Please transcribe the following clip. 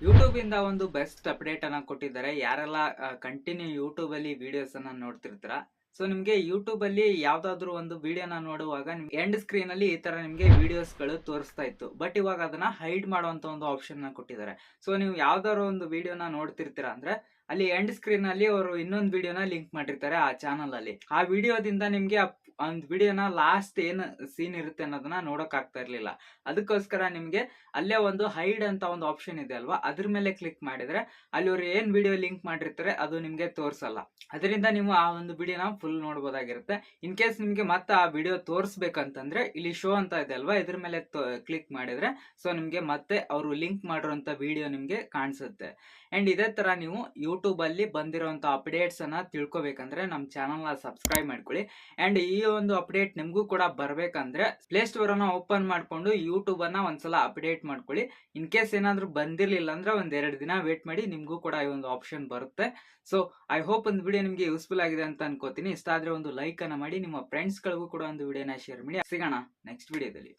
YouTube ಇಂದ ಒಂದು best update ಅನ್ನ ಕೊಟ್ಟಿದ್ದಾರೆ. ಯಾರೆಲ್ಲ ಕಂಟಿನ್ಯೂ ಯೂಟ್ಯೂಬ್ ಅಲ್ಲಿ ವಿಡಿಯೋಸ್ ಅನ್ನ ನೋಡ್ತಿರ್ತೀರ, ಸೊ ನಿಮ್ಗೆ ಯೂಟ್ಯೂಬ್ ಅಲ್ಲಿ ಯಾವ್ದಾದ್ರು ಒಂದು ವಿಡಿಯೋನ ನೋಡುವಾಗ ನಿಮ್ಗೆ ಎಂಡ್ ಸ್ಕ್ರೀನ್ ಅಲ್ಲಿ ಈ ತರ ನಿಮ್ಗೆ ವಿಡಿಯೋಸ್ ಗಳು ತೋರಿಸ್ತಾ ಇತ್ತು. ಬಟ್ ಇವಾಗ ಅದನ್ನ ಹೈಡ್ ಮಾಡುವಂತ ಒಂದು ಆಪ್ಷನ್ ನ ಕೊಟ್ಟಿದ್ದಾರೆ. ಸೊ ನೀವು ಯಾವ್ದಾದ್ರು ಒಂದು ವಿಡಿಯೋನ ನೋಡ್ತಿರ್ತೀರಾ ಅಂದ್ರೆ ಅಲ್ಲಿ ಎಂಡ್ ಸ್ಕ್ರೀನ್ ಅಲ್ಲಿ ಅವರು ಇನ್ನೊಂದು ವಿಡಿಯೋನ ಲಿಂಕ್ ಮಾಡಿರ್ತಾರೆ ಆ ಚಾನಲ್ ಅಲ್ಲಿ. ಆ ವಿಡಿಯೋದಿಂದ ನಿಮ್ಗೆ ಒಂದು ವಿಡಿಯೋನ ಲಾಸ್ಟ್ ಏನ್ ಸೀನ್ ಇರುತ್ತೆ ಅನ್ನೋದನ್ನ ನೋಡಕ್ ಆಗ್ತಾ ಇರ್ಲಿಲ್ಲ. ಅದಕ್ಕೋಸ್ಕರ ನಿಮ್ಗೆ ಅಲ್ಲೇ ಒಂದು ಹೈಡ್ ಅಂತ ಒಂದು ಆಪ್ಷನ್ ಇದೆ ಅಲ್ವಾ, ಅದ್ರ ಮೇಲೆ ಕ್ಲಿಕ್ ಮಾಡಿದ್ರೆ ಅಲ್ಲಿ ಅವ್ರು ಏನ್ ವಿಡಿಯೋ ಲಿಂಕ್ ಮಾಡಿರ್ತಾರೆ ಅದು ನಿಮ್ಗೆ ತೋರ್ಸಲ್ಲ. ಅದರಿಂದ ನೀವು ಆ ಒಂದು ವಿಡಿಯೋನ ಫುಲ್ ನೋಡ್ಬೋದಾಗಿರುತ್ತೆ. ಇನ್ ಕೇಸ್ ನಿಮ್ಗೆ ಮತ್ತೆ ಆ ವಿಡಿಯೋ ತೋರಿಸ್ಬೇಕಂತಂದ್ರೆ ಇಲ್ಲಿ ಶೋ ಅಂತ ಇದೆ ಅಲ್ವಾ, ಇದ್ರ ಮೇಲೆ ಕ್ಲಿಕ್ ಮಾಡಿದ್ರೆ ಸೊ ನಿಮ್ಗೆ ಮತ್ತೆ ಅವರು ಲಿಂಕ್ ಮಾಡಿರುವಂತ ವಿಡಿಯೋ ನಿಮ್ಗೆ ಕಾಣಿಸುತ್ತೆ. ಅಂಡ್ ಇದೇ ತರ ನೀವು ಯೂಟ್ಯೂಬ್ ಅಲ್ಲಿ ಬಂದಿರುವಂತ ಅಪ್ಡೇಟ್ಸ್ ಅನ್ನ ತಿಳ್ಕೊಬೇಕಂದ್ರೆ ನಮ್ ಚಾನಲ್ ನ ಸಬ್ಸ್ಕ್ರೈಬ್ ಮಾಡ್ಕೊಳ್ಳಿ. ಅಂಡ್ ಈ ಒಂದು ಅಪ್ಡೇಟ್ ನಿಮ್ಗೂ ಕೂಡ ಬರ್ಬೇಕಂದ್ರೆ ಪ್ಲೇ ಸ್ಟೋರ್ ಅನ್ನ ಓಪನ್ ಮಾಡ್ಕೊಂಡು ಯೂಟ್ಯೂಬ್ ಅನ್ನ ಒಂದ್ಸಲ ಅಪ್ಡೇಟ್ ಮಾಡ್ಕೊಳ್ಳಿ. ಇನ್ ಕೇಸ್ ಏನಾದ್ರು ಬಂದಿರ್ಲಿಲ್ಲ ಅಂದ್ರೆ ಒಂದ್ 2 ದಿನ ವೇಟ್ ಮಾಡಿ, ನಿಮ್ಗೂ ಕೂಡ ಈ ಒಂದು ಆಪ್ಷನ್ ಬರುತ್ತೆ. ಸೊ ಐ ಹೋಪ್ ಒಂದು ವಿಡಿಯೋ ನಿಮ್ಗೆ ಯೂಸ್ಫುಲ್ ಆಗಿದೆ ಅಂತ ಅನ್ಕೋತೀನಿ. ಇಷ್ಟ ಆದ್ರೆ ಒಂದು ಲೈಕ್ ಅನ್ನ ಮಾಡಿ, ನಿಮ್ಮ ಫ್ರೆಂಡ್ಸ್ ಗಳಿಗೂ ಕೂಡ ಒಂದು ವಿಡಿಯೋನ ಶೇರ್ ಮಾಡಿ. ಸಿಗೋಣ ನೆಕ್ಸ್ಟ್ ವಿಡಿಯೋದಲ್ಲಿ.